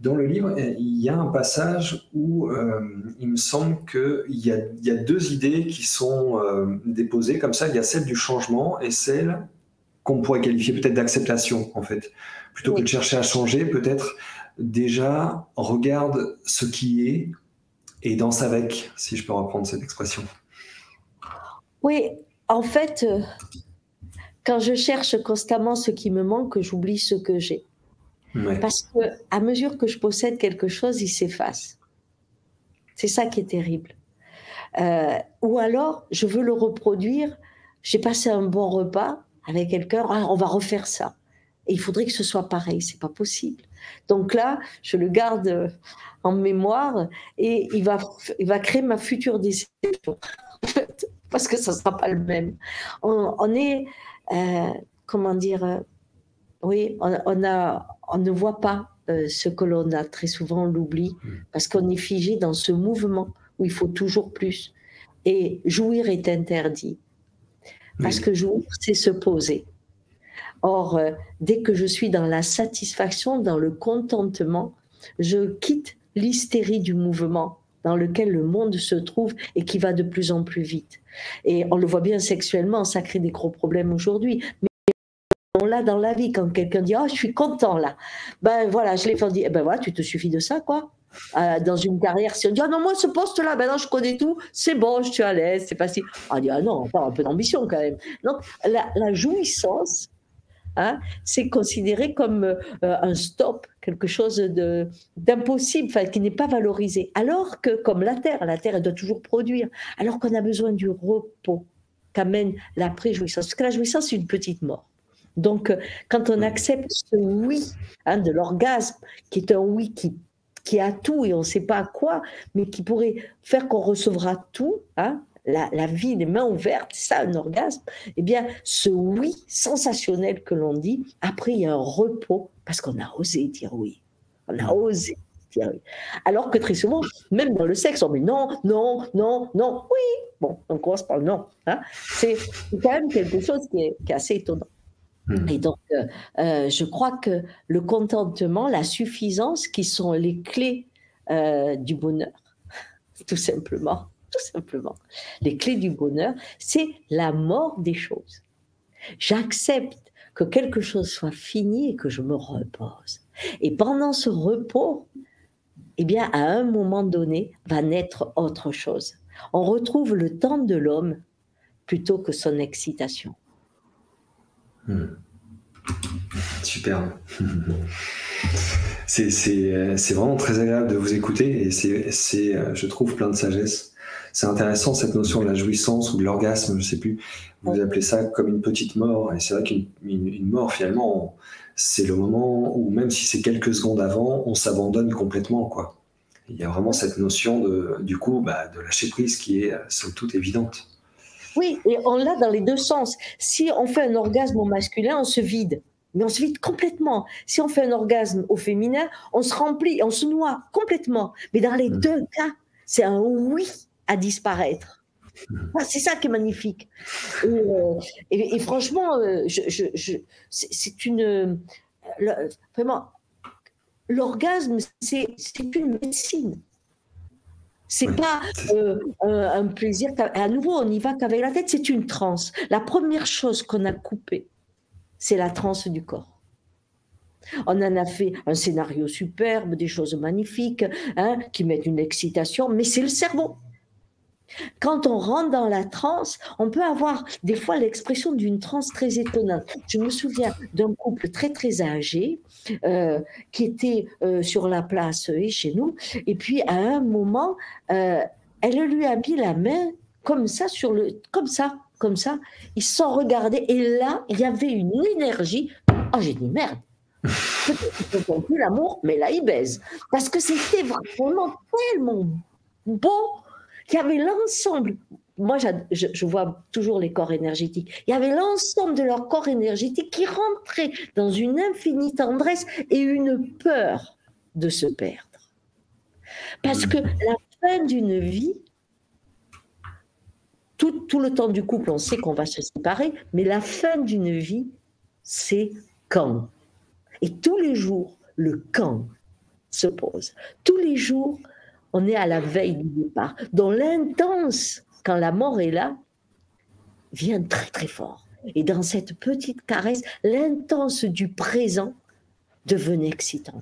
Dans le livre, il y a un passage où il me semble qu'il y a deux idées qui sont déposées comme ça. Il y a celle du changement et celle qu'on pourrait qualifier peut-être d'acceptation, en fait. Plutôt que de chercher à changer, peut-être déjà regarde ce qui est et danse avec, si je peux reprendre cette expression. Oui, en fait, quand je cherche constamment ce qui me manque, j'oublie ce que j'ai. Ouais. Parce qu'à mesure que je possède quelque chose, il s'efface. C'est ça qui est terrible. Ou alors, je veux le reproduire, j'ai passé un bon repas avec quelqu'un, on va refaire ça. Et il faudrait que ce soit pareil, c'est pas possible. Donc là, je le garde en mémoire et il va créer ma future déception, en fait, parce que ça sera pas le même. On est, comment dire, oui, on ne voit pas ce que l'on a. Très souvent, on l'oublie parce qu'on est figé dans ce mouvement où il faut toujours plus. Et jouir est interdit parce que jouir, c'est se poser. Or, dès que je suis dans la satisfaction, dans le contentement, je quitte l'hystérie du mouvement dans lequel le monde se trouve et qui va de plus en plus vite. Et on le voit bien sexuellement, ça crée des gros problèmes aujourd'hui. Mais on l'a dans la vie, quand quelqu'un dit « Oh, je suis content là », ben voilà, je l'ai fait dire « Ben voilà, tu te suffis de ça, quoi ». Dans une carrière, si on dit « Ah non, moi ce poste-là, ben non, je connais tout, c'est bon, je suis à l'aise, c'est facile ». On dit « Ah non, un peu d'ambition quand même ». Donc, la jouissance, hein, c'est considéré comme un stop, quelque chose d'impossible, qui n'est pas valorisé. Alors que, comme la Terre, elle doit toujours produire, alors qu'on a besoin du repos qu'amène la pré-jouissance. Parce que la jouissance, c'est une petite mort. Donc, quand on accepte ce oui, hein, de l'orgasme, qui est un oui qui a tout et on ne sait pas à quoi, mais qui pourrait faire qu'on recevra tout, hein, la vie, les mains ouvertes, c'est ça un orgasme, eh bien, ce oui sensationnel que l'on dit, après il y a un repos, parce qu'on a osé dire oui. On a osé dire oui. Alors que très souvent, même dans le sexe, on dit non, non, non, non, oui. Bon, on commence par le non. Hein. C'est quand même quelque chose qui est assez étonnant. Et donc, je crois que le contentement, la suffisance, qui sont les clés du bonheur, tout simplement. Tout simplement. Les clés du bonheur, c'est la mort des choses. J'accepte que quelque chose soit fini et que je me repose. Et pendant ce repos, eh bien, à un moment donné, va naître autre chose. On retrouve le temps de l'homme plutôt que son excitation. Super. C'est vraiment très agréable de vous écouter et c'est je trouve, plein de sagesse. C'est intéressant cette notion de la jouissance ou de l'orgasme, je ne sais plus, vous appelez ça comme une petite mort, et c'est vrai qu'une mort finalement, c'est le moment où même si c'est quelques secondes avant, on s'abandonne complètement, quoi. Il y a vraiment cette notion du coup, de lâcher prise qui est somme toute évidente. Oui, et on l'a dans les deux sens. Si on fait un orgasme au masculin, on se vide. Mais on se vide complètement. Si on fait un orgasme au féminin, on se remplit, on se noie complètement. Mais dans les deux cas, c'est un oui à disparaître. C'est ça qui est magnifique. Et franchement, c'est une... Vraiment, l'orgasme, c'est une médecine. C'est pas un plaisir. À nouveau, on n'y va qu'avec la tête. C'est une transe. La première chose qu'on a coupée, c'est la transe du corps. On en a fait un scénario superbe, des choses magnifiques, hein, qui mettent une excitation, mais c'est le cerveau. Quand on rentre dans la transe, on peut avoir des fois l'expression d'une transe très étonnante. Je me souviens d'un couple très très âgé qui était sur la place chez nous, et puis à un moment, elle lui a mis la main comme ça comme ça. Ils se sont regardés et là, il y avait une énergie. Oh, j'ai dit merde. Peut-être qu'ils font plus l'amour, mais là ils baisent. Parce que c'était vraiment tellement beau qu'il y avait l'ensemble. Moi, je vois toujours les corps énergétiques. Il y avait l'ensemble de leur corps énergétique qui rentrait dans une infinie tendresse et une peur de se perdre. Parce que la fin d'une vie, tout le temps du couple, on sait qu'on va se séparer, mais la fin d'une vie, c'est quand. Et tous les jours, le quand se pose. Tous les jours, on est à la veille du départ. Dans l'intense, quand la mort est là, vient très très fort. Et dans cette petite caresse, l'intense du présent devenait excitant.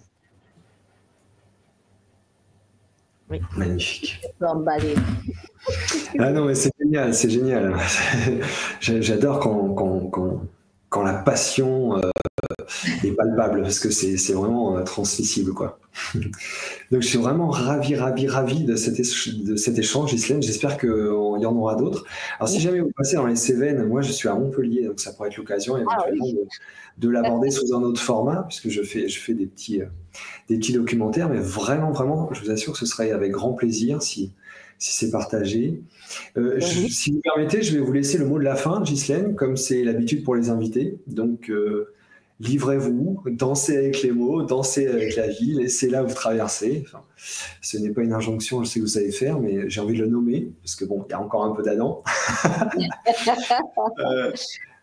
Oui. Magnifique. Emballé. Ah non, mais c'est génial, c'est génial. J'adore quand la passion est palpable, parce que c'est vraiment transmissible, quoi. Donc je suis vraiment ravi de cet échange, Ghislaine. J'espère qu'il y en aura d'autres. Alors si jamais vous passez dans les Cévennes, moi je suis à Montpellier, donc ça pourrait être l'occasion éventuellement de l'aborder sous un autre format, puisque je fais des petits documentaires, mais vraiment, je vous assure que ce serait avec grand plaisir si c'est partagé. Si vous permettez, je vais vous laisser le mot de la fin, Ghislaine, comme c'est l'habitude pour les invités. Donc livrez-vous, dansez avec les mots, dansez avec la vie, laissez-la vous traverser. Enfin, ce n'est pas une injonction, je sais que vous savez faire, mais j'ai envie de le nommer, parce que bon, il y a encore un peu d'Adam.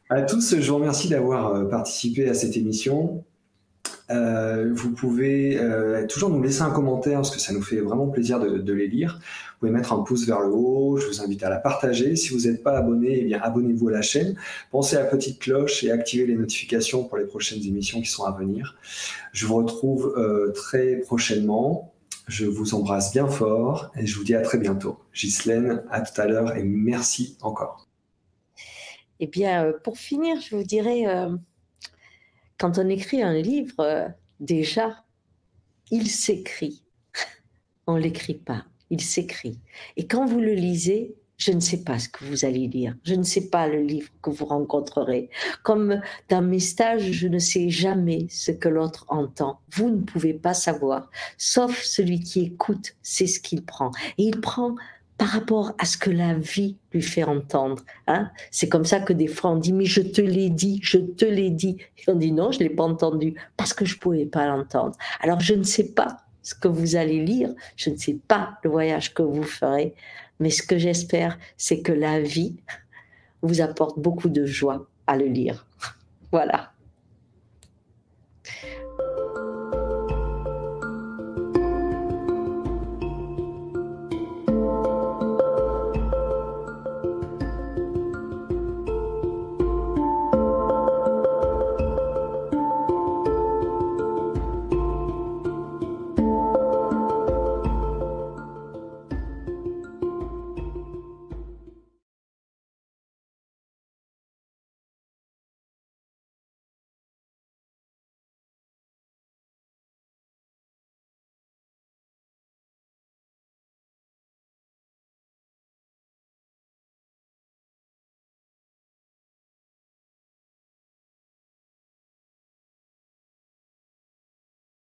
À tous, je vous remercie d'avoir participé à cette émission. Vous pouvez toujours nous laisser un commentaire, parce que ça nous fait vraiment plaisir de les lire. Vous pouvez mettre un pouce vers le haut, je vous invite à la partager. Si vous n'êtes pas abonné, eh bien abonnez-vous à la chaîne. Pensez à la petite cloche et activez les notifications pour les prochaines émissions qui sont à venir. Je vous retrouve très prochainement. Je vous embrasse bien fort et je vous dis à très bientôt. Ghislaine, à tout à l'heure et merci encore. Eh bien, pour finir, je vous dirais... Quand on écrit un livre, déjà, il s'écrit. On ne l'écrit pas, il s'écrit. Et quand vous le lisez, je ne sais pas ce que vous allez lire. Je ne sais pas le livre que vous rencontrerez. Comme dans mes stages, je ne sais jamais ce que l'autre entend. Vous ne pouvez pas savoir. Sauf celui qui écoute, c'est ce qu'il prend. Et il prend par rapport à ce que la vie lui fait entendre. Hein? C'est comme ça que des fois on dit « mais je te l'ai dit, je te l'ai dit ». Et on dit « non, je ne l'ai pas entendu parce que je ne pouvais pas l'entendre ». Alors je ne sais pas ce que vous allez lire, je ne sais pas le voyage que vous ferez, mais ce que j'espère, c'est que la vie vous apporte beaucoup de joie à le lire. Voilà.